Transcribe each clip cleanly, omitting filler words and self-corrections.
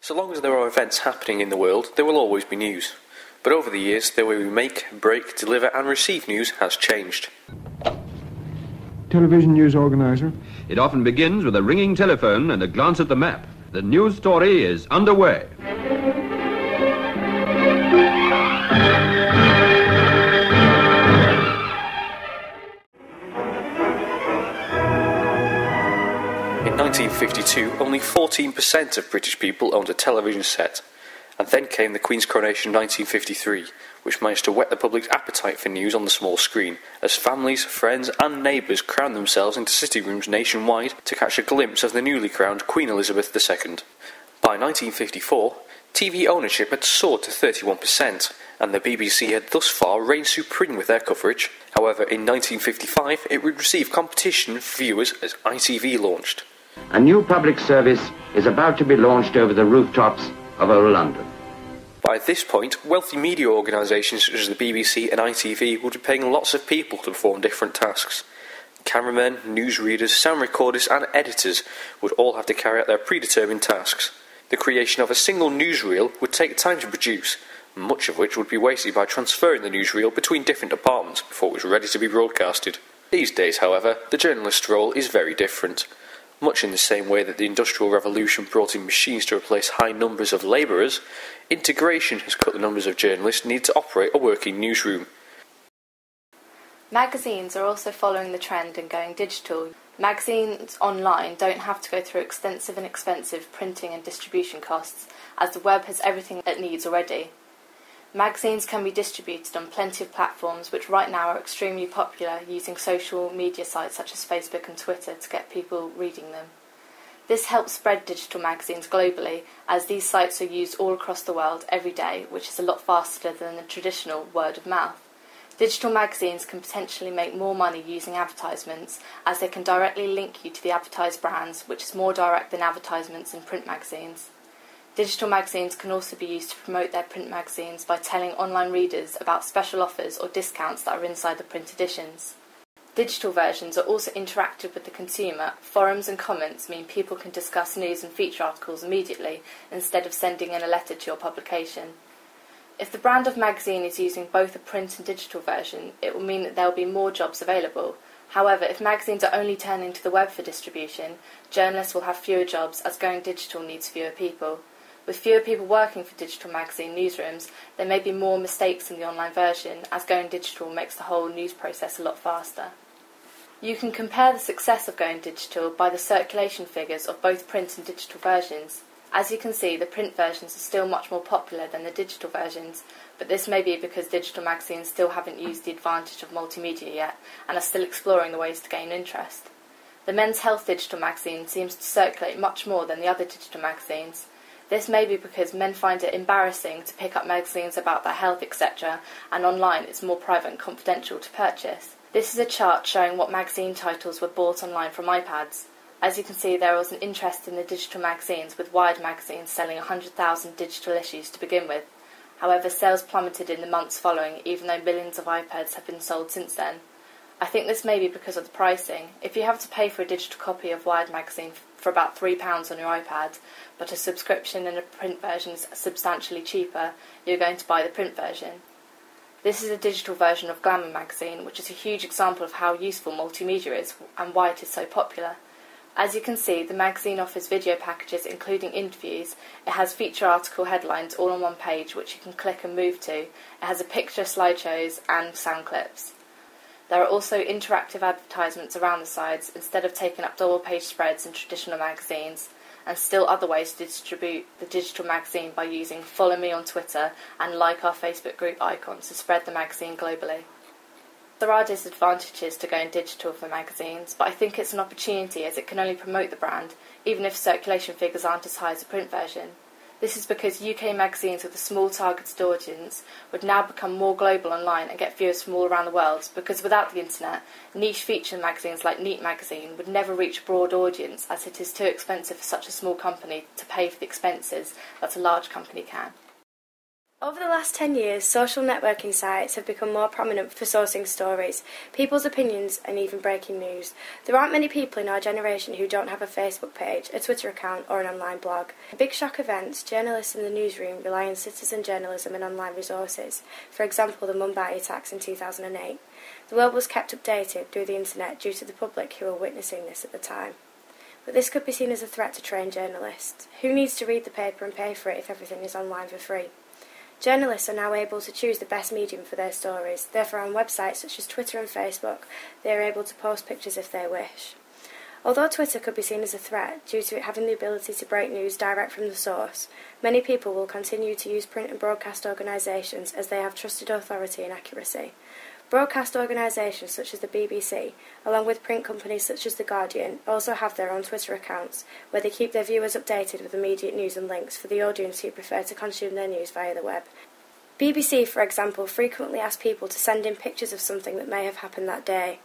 So long as there are events happening in the world, there will always be news. But over the years, the way we make, break, deliver and receive news has changed. Television news organizer. It often begins with a ringing telephone and a glance at the map. The news story is underway. In 1952, only 14% of British people owned a television set, and then came the Queen's coronation in 1953, which managed to whet the public's appetite for news on the small screen, as families, friends and neighbours crammed themselves into sitting rooms nationwide to catch a glimpse of the newly crowned Queen Elizabeth II. By 1954, TV ownership had soared to 31%, and the BBC had thus far reigned supreme with their coverage. However, in 1955, it would receive competition for viewers as ITV launched. A new public service is about to be launched over the rooftops of old London. By this point, wealthy media organisations such as the BBC and ITV would be paying lots of people to perform different tasks. Cameramen, newsreaders, sound recorders and editors would all have to carry out their predetermined tasks. The creation of a single newsreel would take time to produce, much of which would be wasted by transferring the newsreel between different departments before it was ready to be broadcasted. These days, however, the journalist's role is very different. Much in the same way that the Industrial Revolution brought in machines to replace high numbers of labourers, integration has cut the numbers of journalists needed to operate a working newsroom. Magazines are also following the trend and going digital. Magazines online don't have to go through extensive and expensive printing and distribution costs, as the web has everything it needs already. Magazines can be distributed on plenty of platforms which right now are extremely popular, using social media sites such as Facebook and Twitter to get people reading them. This helps spread digital magazines globally, as these sites are used all across the world every day, which is a lot faster than the traditional word of mouth. Digital magazines can potentially make more money using advertisements, as they can directly link you to the advertised brands, which is more direct than advertisements in print magazines. Digital magazines can also be used to promote their print magazines by telling online readers about special offers or discounts that are inside the print editions. Digital versions are also interactive with the consumer. Forums and comments mean people can discuss news and feature articles immediately instead of sending in a letter to your publication. If the brand of magazine is using both a print and digital version, it will mean that there will be more jobs available. However, if magazines are only turning to the web for distribution, journalists will have fewer jobs, as going digital needs fewer people. With fewer people working for digital magazine newsrooms, there may be more mistakes in the online version, as going digital makes the whole news process a lot faster. You can compare the success of going digital by the circulation figures of both print and digital versions. As you can see, the print versions are still much more popular than the digital versions, but this may be because digital magazines still haven't used the advantage of multimedia yet and are still exploring the ways to gain interest. The Men's Health digital magazine seems to circulate much more than the other digital magazines. This may be because men find it embarrassing to pick up magazines about their health, etc., and online it's more private and confidential to purchase. This is a chart showing what magazine titles were bought online from iPads. As you can see, there was an interest in the digital magazines, with Wired magazines selling 100,000 digital issues to begin with. However, sales plummeted in the months following, even though millions of iPads have been sold since then. I think this may be because of the pricing. If you have to pay for a digital copy of Wired magazine for about £3 on your iPad, but a subscription and a print version is substantially cheaper, you're going to buy the print version. This is a digital version of Glamour magazine, which is a huge example of how useful multimedia is and why it is so popular. As you can see, the magazine offers video packages including interviews. It has feature article headlines all on one page which you can click and move to. It has a picture, slideshows and sound clips. There are also interactive advertisements around the sides instead of taking up double-page spreads in traditional magazines, and still other ways to distribute the digital magazine by using Follow Me on Twitter and Like Our Facebook group icons to spread the magazine globally. There are disadvantages to going digital for magazines, but I think it's an opportunity as it can only promote the brand, even if circulation figures aren't as high as the print version. This is because UK magazines with a small targeted audience would now become more global online and get viewers from all around the world, because without the internet, niche feature magazines like Neat magazine would never reach a broad audience, as it is too expensive for such a small company to pay for the expenses that a large company can. Over the last 10 years, social networking sites have become more prominent for sourcing stories, people's opinions and even breaking news. There aren't many people in our generation who don't have a Facebook page, a Twitter account or an online blog. In big shock events, journalists in the newsroom rely on citizen journalism and online resources, for example the Mumbai attacks in 2008. The world was kept updated through the internet due to the public who were witnessing this at the time. But this could be seen as a threat to trained journalists. Who needs to read the paper and pay for it if everything is online for free? Journalists are now able to choose the best medium for their stories, therefore on websites such as Twitter and Facebook, they are able to post pictures if they wish. Although Twitter could be seen as a threat, due to it having the ability to break news direct from the source, many people will continue to use print and broadcast organisations as they have trusted authority and accuracy. Broadcast organisations such as the BBC, along with print companies such as The Guardian, also have their own Twitter accounts, where they keep their viewers updated with immediate news and links for the audience who prefer to consume their news via the web. BBC, for example, frequently ask people to send in pictures of something that may have happened that day.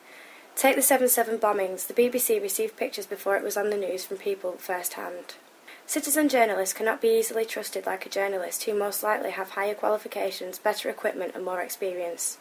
Take the 7/7 bombings. The BBC received pictures before it was on the news from people first-hand. Citizen journalists cannot be easily trusted like a journalist who most likely have higher qualifications, better equipment and more experience.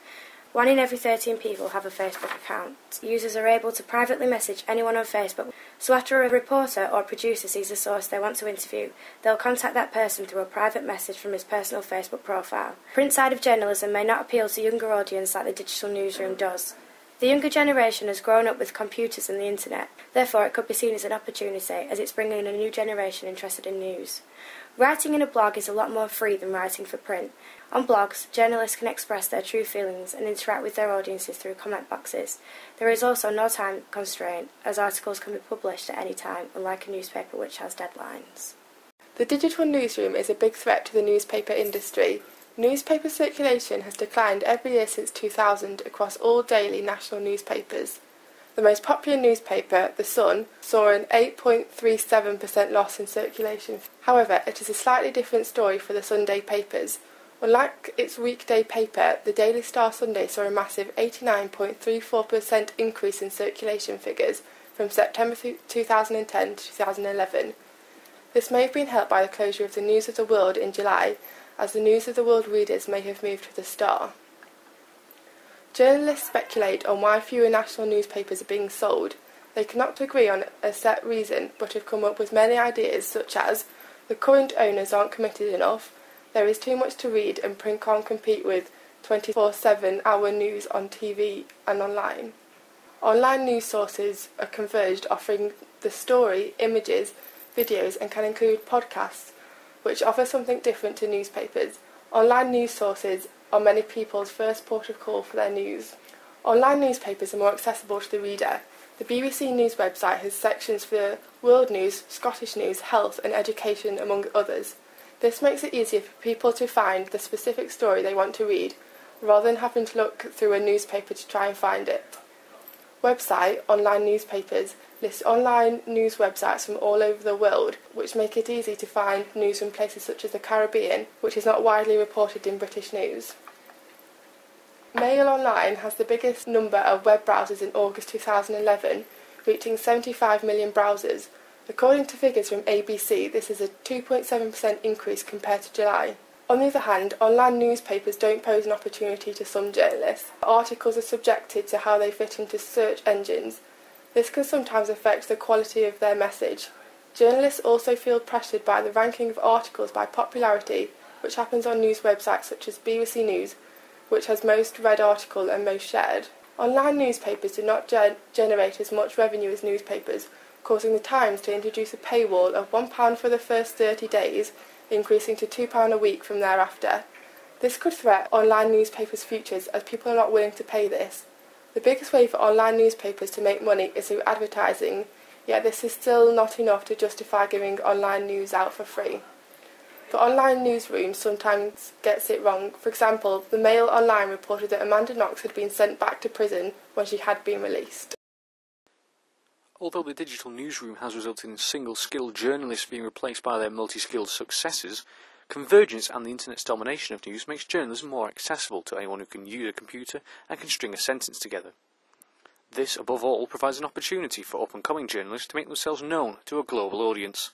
1 in every 13 people have a Facebook account. Users are able to privately message anyone on Facebook, so after a reporter or producer sees a source they want to interview, they'll contact that person through a private message from his personal Facebook profile. The print side of journalism may not appeal to younger audience like the digital newsroom does. The younger generation has grown up with computers and the internet, therefore it could be seen as an opportunity as it's bringing in a new generation interested in news. Writing in a blog is a lot more free than writing for print. On blogs, journalists can express their true feelings and interact with their audiences through comment boxes. There is also no time constraint, as articles can be published at any time, unlike a newspaper which has deadlines. The digital newsroom is a big threat to the newspaper industry. Newspaper circulation has declined every year since 2000 across all daily national newspapers. The most popular newspaper, The Sun, saw an 8.37% loss in circulation. However, it is a slightly different story for the Sunday papers. Unlike its weekday paper, the Daily Star Sunday saw a massive 89.34% increase in circulation figures from September 2010 to 2011. This may have been helped by the closure of the News of the World in July, as the News of the World readers may have moved to the Star. Journalists speculate on why fewer national newspapers are being sold. They cannot agree on a set reason, but have come up with many ideas such as the current owners aren't committed enough, there is too much to read and print can't compete with 24/7-hour news on TV and online. Online news sources are converged, offering the story, images, videos and can include podcasts, which offer something different to newspapers. Online news sources are many people's first port of call for their news. Online newspapers are more accessible to the reader. The BBC News website has sections for world news, Scottish news, health and education, among others. This makes it easier for people to find the specific story they want to read, rather than having to look through a newspaper to try and find it. Website online newspapers list online news websites from all over the world, which make it easy to find news from places such as the Caribbean, which is not widely reported in British news. Mail Online has the biggest number of web browsers in August 2011, reaching 75 million browsers. According to figures from ABC, this is a 2.7% increase compared to July. On the other hand, online newspapers don't pose an opportunity to some journalists. Articles are subjected to how they fit into search engines. This can sometimes affect the quality of their message. Journalists also feel pressured by the ranking of articles by popularity, which happens on news websites such as BBC News, which has most read article and most shared. Online newspapers do not generate as much revenue as newspapers, causing the Times to introduce a paywall of £1 for the first 30 days, increasing to £2 a week from thereafter. This could threaten online newspapers' futures as people are not willing to pay this. The biggest way for online newspapers to make money is through advertising, yet this is still not enough to justify giving online news out for free. The online newsroom sometimes gets it wrong. For example, the Mail Online reported that Amanda Knox had been sent back to prison when she had been released. Although the digital newsroom has resulted in single-skilled journalists being replaced by their multi-skilled successors, convergence and the internet's domination of news makes journalism more accessible to anyone who can use a computer and can string a sentence together. This, above all, provides an opportunity for up-and-coming journalists to make themselves known to a global audience.